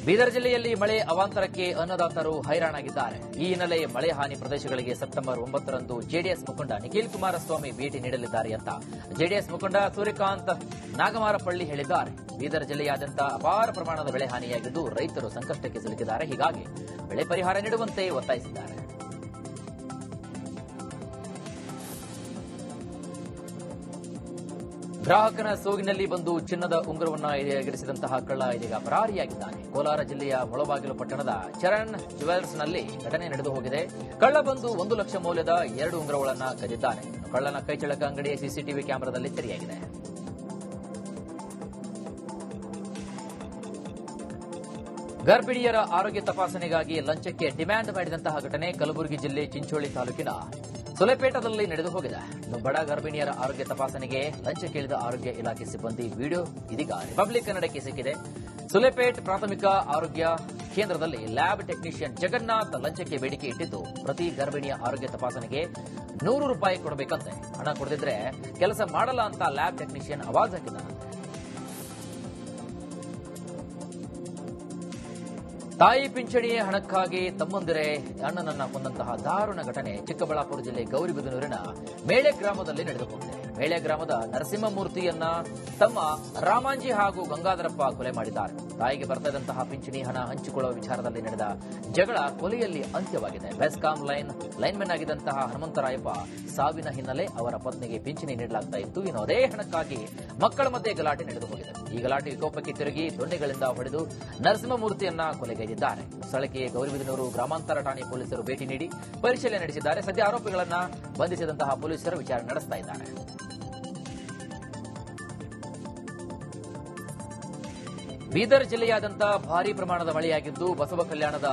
ಬೀದರ್ ಜಿಲ್ಲೆಯಲ್ಲಿ ಮಳೆ ಅವಾಂತರಕ್ಕೆ ಅನ್ನದಾತರು ಹೈರಾಣಾಗಿದ್ದಾರೆ. ಈ ಹಿನ್ನೆಲೆ ಮಳೆ ಹಾನಿ ಪ್ರದೇಶಗಳಿಗೆ ಸೆಪ್ಟೆಂಬರ್ 9ರಂದು ಜೆಡಿಎಸ್ ಮುಖಂಡ ನಿಖಿಲ್ ಕುಮಾರಸ್ವಾಮಿ ಭೇಟಿ ನೀಡಲಿದ್ದಾರೆ ಅಂತ ಜೆಡಿಎಸ್ ಮುಖಂಡ ಸೂರ್ಯಕಾಂತ್ ನಾಗಮಾರಪಳ್ಳಿ ಹೇಳಿದ್ದಾರೆ. ಬೀದರ್ ಜಿಲ್ಲೆಯಾದ್ಯಂತ ಅಪಾರ ಪ್ರಮಾಣದ ಬೆಳೆ ಹಾನಿಯಾಗಿದ್ದು ರೈತರು ಸಂಕಷ್ಟಕ್ಕೆ ಸಿಲುಕಿದ್ದಾರೆ. ಹೀಗಾಗಿ ಬೆಳೆ ಪರಿಹಾರ ನೀಡುವಂತೆ ಒತ್ತಾಯಿಸಿದ್ದಾರೆ. ಗ್ರಾಹಕನ ಸೋಗಿನಲ್ಲಿ ಬಂದು ಚಿನ್ನದ ಉಂಗುರವನ್ನು ಎಗರಿಸಿದಂತಹ ಕಳ್ಳ ಇದೀಗ ಪರಾರಿಯಾಗಿದ್ದಾನೆ. ಕೋಲಾರ ಜಿಲ್ಲೆಯ ಮೊಳಬಾಗಿಲು ಪಟ್ಟಣದ ಚರಣ್ ಜ್ಯುವೆಲ್ಸ್ನಲ್ಲಿ ಘಟನೆ ನಡೆದು ಹೋಗಿದೆ. ಕಳ್ಳ ಬಂದು 1 ಲಕ್ಷ ಮೌಲ್ಯದ 2 ಉಂಗುರಗಳನ್ನು ಕದ್ದಿದ್ದಾನೆ. ಕಳ್ಳನ ಕೈಚಳಕ ಅಂಗಡಿಯ ಸಿಸಿಟಿವಿ ಕ್ಯಾಮೆರಾದಲ್ಲಿ ಸೆರೆಯಾಗಿದೆ. ಗರ್ಭಿಣಿಯರ ಆರೋಗ್ಯ ತಪಾಸಣೆಗಾಗಿ ಲಂಚಕ್ಕೆ ಡಿಮ್ಯಾಂಡ್ ಮಾಡಿದಂತಹ ಘಟನೆ ಕಲಬುರಗಿ ಜಿಲ್ಲೆ ಚಿಂಚೋಳಿ ತಾಲೂಕಿನ ಸುಲೆಪೇಟದಲ್ಲಿ ನಡೆದು ಹೋಗಿದೆ. ಬಡ ಗರ್ಭಿಣಿಯರ ಆರೋಗ್ಯ ತಪಾಸಣೆಗೆ ಲಂಚ ಕೇಳಿದ ಆರೋಗ್ಯ ಇಲಾಖೆ ಸಿಬ್ಬಂದಿ ವಿಡಿಯೋ ಇದೀಗ ರಿಪಬ್ಲಿಕ್ ಕನ್ನಡಕ್ಕೆ ಸಿಕ್ಕಿದೆ. ಸುಲೆಪೇಟ್ ಪ್ರಾಥಮಿಕ ಆರೋಗ್ಯ ಕೇಂದ್ರದಲ್ಲಿ ಲ್ಯಾಬ್ ಟೆಕ್ನಿಷಿಯನ್ ಜಗನ್ನಾಥ್ ಲಂಚಕ್ಕೆ ಬೇಡಿಕೆ ಇಟ್ಟಿದ್ದು ಪ್ರತಿ ಗರ್ಭಿಣಿಯ ಆರೋಗ್ಯ ತಪಾಸಣೆಗೆ 100 ರೂಪಾಯಿ ಕೊಡಬೇಕಂತೆ. ಹಣ ಕೊಡದಿದ್ರೆ ಕೆಲಸ ಮಾಡಲ್ಲ ಅಂತ ಲ್ಯಾಬ್ ಟೆಕ್ನಿಷಿಯನ್ ಆವಾಜ್ ಹಾಕಿದ್ದಾನೆ. ತಾಯಿ ಪಿಂಚಣಿ ಹಣಕ್ಕಾಗಿ ತಮ್ಮಂದಿರೇ ಅಣ್ಣನನ್ನ ಕೊಂದಂತಹ ದಾರುಣ ಘಟನೆ ಚಿಕ್ಕಬಳ್ಳಾಪುರ ಜಿಲ್ಲೆ ಗೌರಿಬಿದನೂರಿನ ಮೇಳೆ ಗ್ರಾಮದಲ್ಲಿ ನಡೆದುಕೊಂಡಿದೆ. ಮೇಳೆ ಗ್ರಾಮದ ನರಸಿಂಹಮೂರ್ತಿಯನ್ನ ತಮ್ಮ ರಾಮಾಂಜಿ ಹಾಗೂ ಗಂಗಾಧರಪ್ಪ ಕೊಲೆ ಮಾಡಿದ್ದಾರೆ. ತಾಯಿಗೆ ಬರ್ತಾ ಇದ್ದಂತಹ ಪಿಂಚಣಿ ಹಣ ಹಂಚಿಕೊಳ್ಳುವ ವಿಚಾರದಲ್ಲಿ ನಡೆದ ಜಗಳ ಕೊಲೆಯಲ್ಲಿ ಅಂತ್ಯವಾಗಿದೆ. ಬೆಸ್ಕಾಂ ಲೈನ್ಮನ್ ಆಗಿದ್ದಂತಹ ಹನುಮಂತರಾಯಪ್ಪ ಸಾವಿನ ಹಿನ್ನೆಲೆ ಅವರ ಪತ್ನಿಗೆ ಪಿಂಚಣಿ ನೀಡಲಾಗ್ತಾ ಇತ್ತು. ಇನ್ನು ಅದೇ ಹಣಕ್ಕಾಗಿ ಮಕ್ಕಳ ಮಧ್ಯೆ ಗಲಾಟೆ ನಡೆದು ಹೋಗಿದೆ. ಈ ಗಲಾಟೆ ವಿಕೋಪಕ್ಕೆ ತಿರುಗಿ ದೊಣ್ಣೆಗಳಿಂದ ಹೊಡೆದು ನರಸಿಂಹಮೂರ್ತಿಯನ್ನ ಕೊಲೆಗೈದಿದ್ದಾರೆ. ಸ್ಥಳಕ್ಕೆ ಗೌರಿಬಿದನೂರು ಗ್ರಾಮಾಂತರ ಠಾಣೆ ಪೊಲೀಸರು ಭೇಟಿ ನೀಡಿ ಪರಿಶೀಲನೆ ನಡೆಸಿದ್ದಾರೆ. ಸದ್ಯ ಆರೋಪಿಗಳನ್ನ ಬಂಧಿಸಿದಂತಹ ಪೊಲೀಸರು ವಿಚಾರಣೆ ನಡೆಸ್ತಾ ಇದ್ದಾರೆ. ಬೀದರ್ ಜಿಲ್ಲೆಯಾದ್ಯಂತ ಭಾರೀ ಪ್ರಮಾಣದ ಮಳೆಯಾಗಿದ್ದು ಬಸವ ಕಲ್ಯಾಣದ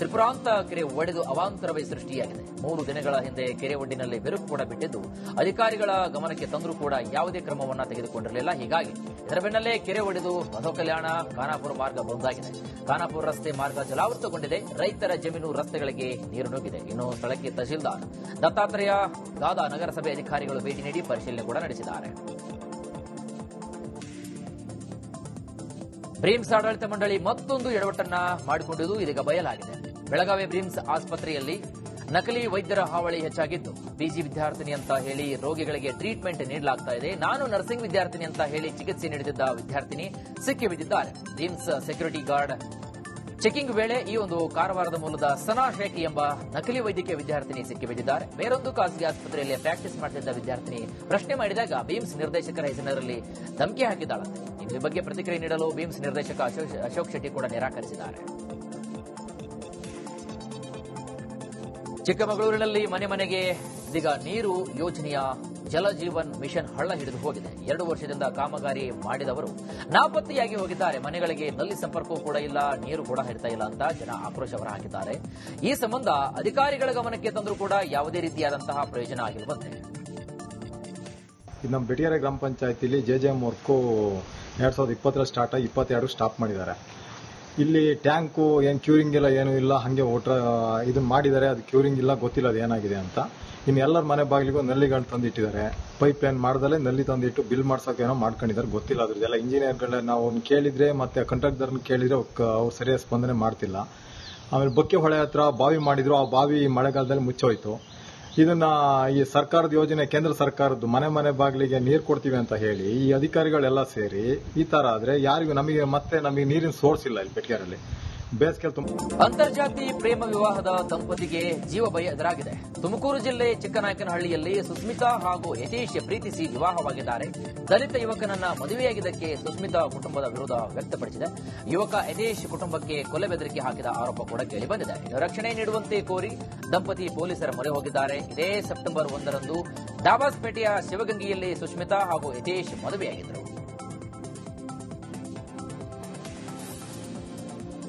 ತ್ರಿಪುರಾಂತ ಕೆರೆ ಒಡೆದು ಅವಾಂತರವೇ ಸೃಷ್ಟಿಯಾಗಿದೆ. 3 ದಿನಗಳ ಹಿಂದೆ ಕೆರೆ ಒಡ್ಡಿನಲ್ಲಿ ಬಿರುಕು ಕೂಡ ಬಿಟ್ಟಿದ್ದು ಅಧಿಕಾರಿಗಳ ಗಮನಕ್ಕೆ ತಂದರೂ ಕೂಡ ಯಾವುದೇ ಕ್ರಮವನ್ನು ತೆಗೆದುಕೊಂಡಿರಲಿಲ್ಲ. ಹೀಗಾಗಿ ಇದರ ಬೆನ್ನಲ್ಲೇ ಕೆರೆ ಒಡೆದು ಬಸವ ಕಲ್ಯಾಣ ಖಾನಾಪುರ ಮಾರ್ಗ ಬಂದಾಗಿದೆ. ಖಾನಾಪುರ ರಸ್ತೆ ಮಾರ್ಗ ಜಲಾವೃತಗೊಂಡಿದೆ. ರೈತರ ಜಮೀನು ರಸ್ತೆಗಳಿಗೆ ನೀರು ನುಗ್ಗಿದೆ. ಇನ್ನು ಸ್ಥಳಕ್ಕೆ ತಹಶೀಲ್ದಾರ್ ದತ್ತಾತ್ರೇಯ ಗಾದ ನಗರಸಭೆ ಅಧಿಕಾರಿಗಳು ಭೇಟಿ ನೀಡಿ ಪರಿಶೀಲನೆ ಕೂಡ ನಡೆಸಿದ್ದಾರೆ. ಬ್ರಿಮ್ಸ್ ಆಡಳಿತ ಮಂಡಳಿ ಮತ್ತೊಂದು ಎಡವಟ್ಟನ್ನ ಮಾಡಿಕೊಂಡಿದ್ದು ಇದೀಗ ಬಯಲಾಗಿದೆ. ಬೆಳಗಾವಿ ಬ್ರಿಮ್ಸ್ ಆಸ್ಪತ್ರೆಯಲ್ಲಿ ನಕಲಿ ವೈದ್ಯರ ಹಾವಳಿ ಹೆಚ್ಚಾಗಿದ್ದು ಪಿಜಿ ವಿದ್ಯಾರ್ಥಿನಿ ಅಂತ ಹೇಳಿ ರೋಗಿಗಳಿಗೆ ಟ್ರೀಟ್ಮೆಂಟ್ ನೀಡಲಾಗ್ತಾ ಇದೆ. ನಾನು ನರ್ಸಿಂಗ್ ವಿದ್ಯಾರ್ಥಿನಿ ಅಂತ ಹೇಳಿ ಚಿಕಿತ್ಸೆ ನೀಡುತ್ತಿದ್ದ ವಿದ್ಯಾರ್ಥಿನಿ ಸಿಕ್ಕಿಬಿದ್ದಿದ್ದಾರೆ. ಬ್ರಿಮ್ಸ್ ಸೆಕ್ಯೂರಿಟಿ ಗಾರ್ಡ್ ಚೆಕಿಂಗ್ ವೇಳೆ ಈ ಒಂದು ಕಾರವಾರದ ಮೂಲದ ಸನಾ ಶೇಖ್ ಎಂಬ ನಕಲಿ ವೈದ್ಯಕೀಯ ವಿದ್ಯಾರ್ಥಿನಿ ಸಿಕ್ಕಿಬಿದ್ದಿದ್ದಾರೆ. ಬೇರೊಂದು ಖಾಸಗಿ ಆಸ್ಪತ್ರೆಯಲ್ಲಿ ಪ್ರಾಕ್ಟೀಸ್ ಮಾಡುತ್ತಿದ್ದ ವಿದ್ಯಾರ್ಥಿನಿ ಪ್ರಶ್ನೆ ಮಾಡಿದಾಗ ಬಿಮ್ಸ್ ನಿರ್ದೇಶಕರ ಹೆಸರಿನಲ್ಲಿ ಧಮಕಿ ಹಾಕಿದ್ದಾಳಂತೆ. ಈ ಬಗ್ಗೆ ಪ್ರತಿಕ್ರಿಯೆ ನೀಡಲು ಬಿಮ್ಸ್ ನಿರ್ದೇಶಕ ಅಶೋಕ್ ಶೆಟ್ಟಿ ಕೂಡ ನಿರಾಕರಿಸಿದ್ದಾರೆ. ಚಿಕ್ಕಮಗಳೂರಿನಲ್ಲಿ ಮನೆ ಮನೆಗೆ ಇದೀಗ ನೀರು ಯೋಜನೆಯ ಜಲ ಜೀವನ್ ಮಿಷನ್ ಹಳ್ಳ ಹಿಡಿದು ಹೋಗಿದೆ. 2 ವರ್ಷದಿಂದ ಕಾಮಗಾರಿ ಮಾಡಿದವರು ನಾಪತ್ತೆಯಾಗಿ ಹೋಗಿದ್ದಾರೆ. ಮನೆಗಳಿಗೆ ನಲ್ಲಿ ಸಂಪರ್ಕವೂ ಕೂಡ ಇಲ್ಲ, ನೀರು ಕೂಡ ಹರಿತಾ ಇಲ್ಲ ಅಂತ ಜನ ಆಕ್ರೋಶ ಹೊರಹಾಕಿದ್ದಾರೆ. ಈ ಸಂಬಂಧ ಅಧಿಕಾರಿಗಳ ಗಮನಕ್ಕೆ ತಂದರೂ ಕೂಡ ಯಾವುದೇ ರೀತಿಯಾದಂತಹ ಪ್ರಯೋಜನ ಆಗಿರುವಂತೆ. ನಮ್ಮ ಬೆಟಿಗೆರೆ ಗ್ರಾಮ ಪಂಚಾಯತಿಲಿ ಜೆಜೆಎಂ ವರ್ಕು 2020 ಸ್ಟಾರ್ಟ್ ಆಗಿ 22 ಸ್ಟಾಪ್ ಮಾಡಿದ್ದಾರೆ. ಇಲ್ಲಿ ಟ್ಯಾಂಕು ಏನು ಕ್ಯೂರಿಂಗ್ ಇಲ್ಲ, ಏನೂ ಇಲ್ಲ, ಹಾಗೆ ಇದನ್ನ ಮಾಡಿದ್ದಾರೆ. ಅದು ಕ್ಯೂರಿಂಗ್ ಇಲ್ಲ, ಗೊತ್ತಿಲ್ಲ ಅದು ಏನಾಗಿದೆ ಅಂತ. ಇನ್ನು ಎಲ್ಲರ ಮನೆ ಬಾಗಿಲಿಗೂ ನಲ್ಲಿಗಳು ತಂದಿಟ್ಟಿದ್ದಾರೆ. ಪೈಪ್ ಲೈನ್ ಮಾಡ್ದಲ್ಲೇ ನಲ್ಲಿ ತಂದಿಟ್ಟು ಬಿಲ್ ಮಾಡ್ಸೋಕೆ ಏನೋ ಮಾಡ್ಕೊಂಡಿದ್ದಾರೆ, ಗೊತ್ತಿಲ್ಲ ಅದ್ರದ್ದೆಲ್ಲ. ಇಂಜಿನಿಯರ್ಗಳನ್ನ ನಾವು ಕೇಳಿದ್ರೆ ಮತ್ತೆ ಕಾಂಟ್ರಾಕ್ಟರ್ನ ಕೇಳಿದ್ರೆ ಅವ್ರು ಸರಿಯಾಗಿ ಸ್ಪಂದನೆ ಮಾಡ್ತಿಲ್ಲ. ಆಮೇಲೆ ಬೊಕ್ಕೆ ಹೊಳೆ ಹತ್ರ ಬಾವಿ ಮಾಡಿದ್ರು, ಆ ಬಾವಿ ಮಳೆಗಾಲದಲ್ಲಿ ಮುಚ್ಚೋಯ್ತು. ಇದನ್ನ ಈ ಸರ್ಕಾರದ ಯೋಜನೆ, ಕೇಂದ್ರ ಸರ್ಕಾರದ್ದು ಮನೆ ಬಾಗಿಲಿಗೆ ನೀರು ಕೊಡ್ತೀವಿ ಅಂತ ಹೇಳಿ ಈ ಅಧಿಕಾರಿಗಳೆಲ್ಲ ಸೇರಿ ಈ ತರ ಆದ್ರೆ ಯಾರಿಗೂ ನಮಗೆ ನೀರಿನ ಸೋರ್ಸ್ ಇಲ್ಲ ಇಲ್ಲಿ ಬೆಟ್ಗೆರೆಯಲ್ಲಿ. ಅಂತರ್ಜಾತಿ ಪ್ರೇಮ ವಿವಾಹದ ದಂಪತಿಗೆ ಜೀವ ಭಯ ಎದುರಾಗಿದೆ. ತುಮಕೂರು ಜಿಲ್ಲೆ ಚಿಕ್ಕನಾಯಕನಹಳ್ಳಿಯಲ್ಲಿ ಸುಸ್ಮಿತಾ ಹಾಗೂ ಯತೀಶ್ ಪ್ರೀತಿಸಿ ವಿವಾಹವಾಗಿದ್ದಾರೆ. ದಲಿತ ಯುವಕನನ್ನ ಮದುವೆಯಾಗಿದ್ದಕ್ಕೆ ಸುಸ್ಮಿತಾ ಕುಟುಂಬದ ವಿರೋಧ ವ್ಯಕ್ತಪಡಿಸಿದೆ. ಯುವಕ ಯತೀಶ್ ಕುಟುಂಬಕ್ಕೆ ಕೊಲೆ ಬೆದರಿಕೆ ಹಾಕಿದ ಆರೋಪ ಕೂಡ ಕೇಳಿಬಂದಿದೆ. ರಕ್ಷಣೆ ನೀಡುವಂತೆ ಕೋರಿ ದಂಪತಿ ಪೊಲೀಸರ ಮೊರೆ ಹೋಗಿದ್ದಾರೆ. ಇದೇ ಸೆಪ್ಟೆಂಬರ್ 1ರಂದು ದಾಬಾಸ್ಪೇಟೆಯ ಶಿವಗಂಗೆಯಲ್ಲಿ ಸುಸ್ಮಿತಾ ಹಾಗೂ ಯತೀಶ್ ಮದುವೆಯಾಗಿದ್ದರು.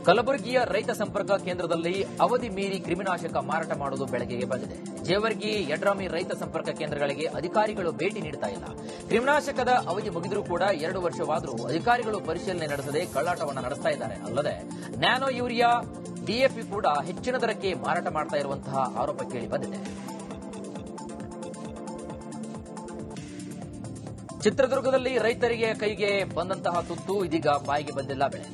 ಕಲಬುರಗಿಯ ರೈತ ಸಂಪರ್ಕ ಕೇಂದ್ರದಲ್ಲಿ ಅವಧಿ ಮೀರಿ ಕ್ರಿಮಿನಾಶಕ ಮಾರಾಟ ಮಾಡುವುದು ಬೆಳಕಿಗೆ ಬಂದಿದೆ. ಜೇವರ್ಗಿ, ಯಡ್ರಾಮಿ ರೈತ ಸಂಪರ್ಕ ಕೇಂದ್ರಗಳಿಗೆ ಅಧಿಕಾರಿಗಳು ಭೇಟಿ ನೀಡುತ್ತಾ ಇಲ್ಲ. ಕ್ರಿಮಿನಾಶಕದ ಅವಧಿ ಮುಗಿದರೂ ಕೂಡ 2 ವರ್ಷವಾದರೂ ಅಧಿಕಾರಿಗಳು ಪರಿಶೀಲನೆ ನಡೆಸದೆ ಕಳ್ಳಾಟವನ್ನು ನಡೆಸ್ತಾ ಇದ್ದಾರೆ. ಅಲ್ಲದೆ ನ್ಯಾನೋ ಯೂರಿಯಾ, ಡಿಎಪಿ ಕೂಡ ಹೆಚ್ಚಿನ ದರಕ್ಕೆ ಮಾರಾಟ ಮಾಡ್ತಾ ಇರುವಂತಹ ಆರೋಪ ಕೇಳಿ ಬಂದಿದೆ. ಚಿತ್ರದುರ್ಗದಲ್ಲಿ ರೈತರಿಗೆ ಕೈಗೆ ಬಂದಂತಹ ತುತ್ತು ಇದೀಗ ಬಾಯಿಗೆ ಬಂದಿಲ್ಲ ಬೆಳೆ.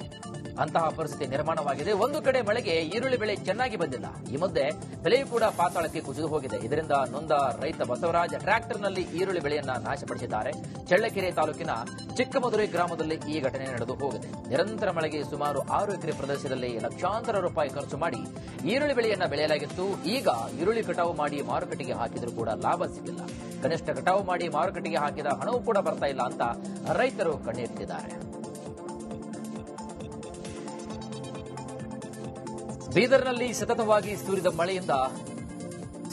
ಅಂತಹ ಪರಿಸ್ಥಿತಿ ನಿರ್ಮಾಣವಾಗಿದೆ. ಒಂದು ಕಡೆ ಮಳೆಗೆ ಈರುಳ್ಳಿ ಬೆಳೆ ಚೆನ್ನಾಗಿ ಬಂದಿಲ್ಲ. ಈ ಮಧ್ಯೆ ಬೆಲೆಯೂ ಕೂಡ ಪಾತಾಳಕ್ಕೆ ಕುಸಿದು ಹೋಗಿದೆ. ಇದರಿಂದ ನೊಂದ ರೈತ ಬಸವರಾಜ್ ಟ್ರ್ಯಾಕ್ಟರ್ನಲ್ಲಿ ಈರುಳ್ಳಿ ಬೆಳೆಯನ್ನ ನಾಶಪಡಿಸಿದ್ದಾರೆ. ಚಳ್ಳಕೆರೆ ತಾಲೂಕಿನ ಚಿಕ್ಕಮದುರೈ ಗ್ರಾಮದಲ್ಲಿ ಈ ಘಟನೆ ನಡೆದು ಹೋಗಿದೆ. ನಿರಂತರ ಮಳೆಗೆ ಸುಮಾರು 6 ಎಕರೆ ಪ್ರದೇಶದಲ್ಲಿ ಲಕ್ಷಾಂತರ ರೂಪಾಯಿ ಖರ್ಚು ಮಾಡಿ ಈರುಳ್ಳಿ ಬೆಳೆಯನ್ನ ಬೆಳೆಯಲಾಗಿತ್ತು. ಈಗ ಈರುಳ್ಳಿ ಕಟಾವು ಮಾಡಿ ಮಾರುಕಟ್ಟೆಗೆ ಹಾಕಿದರೂ ಕೂಡ ಲಾಭ ಸಿಕ್ಕಿಲ್ಲ. ಕನಿಷ್ಠ ಕಟಾವು ಮಾಡಿ ಮಾರುಕಟ್ಟೆಗೆ ಹಾಕಿದ ಹಣವೂ ಕೂಡ ಬರ್ತಾ ಇಲ್ಲ ಅಂತ ರೈತರು ಕಣ್ಣೆತ್ತಿದ್ದಾರೆ. ಬೀದರ್ನಲ್ಲಿ ಸತತವಾಗಿ ಸುರಿದ ಮಳೆಯಿಂದ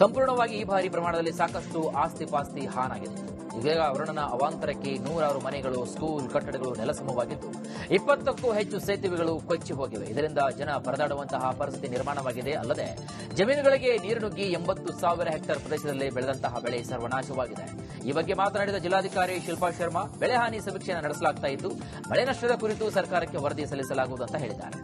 ಸಂಪೂರ್ಣವಾಗಿ ಈ ಬಾರಿ ಪ್ರಮಾಣದಲ್ಲಿ ಸಾಕಷ್ಟು ಆಸ್ತಿ ಪಾಸ್ತಿ ಹಾನಾಗಿದೆ. ಈಗ ವರುಣನ ಅವಾಂತರಕ್ಕೆ 100 ಮನೆಗಳು, ಸ್ಕೂಲ್ ಕಟ್ಟಡಗಳು ನೆಲಸಮವಾಗಿದ್ದು 20ಕ್ಕೂ ಹೆಚ್ಚು ಸೇತುವೆಗಳು ಕೊಚ್ಚಿ ಹೋಗಿವೆ. ಇದರಿಂದ ಜನ ಪರದಾಡುವಂತಹ ಪರಿಸ್ಥಿತಿ ನಿರ್ಮಾಣವಾಗಿದೆ. ಅಲ್ಲದೆ ಜಮೀನುಗಳಿಗೆ ನೀರು ನುಗ್ಗಿ 80,000 ಹೆಕ್ಟೇರ್ ಪ್ರದೇಶದಲ್ಲಿ ಬೆಳೆದಂತಹ ಬೆಳೆ ಸರ್ವನಾಶವಾಗಿದೆ. ಈ ಬಗ್ಗೆ ಮಾತನಾಡಿದ ಜಿಲ್ಲಾಧಿಕಾರಿ ಶಿಲ್ಪಾ ಶರ್ಮಾ, ಬೆಳೆ ಹಾನಿ ಸಮೀಕ್ಷೆಯನ್ನು ನಡೆಸಲಾಗುತ್ತಾ ಇದ್ದು ಮಳೆ ನಷ್ಟದ ಕುರಿತು ಸರ್ಕಾರಕ್ಕೆ ವರದಿ ಸಲ್ಲಿಸಲಾಗುವುದು ಅಂತ ಹೇಳಿದ್ದಾರೆ.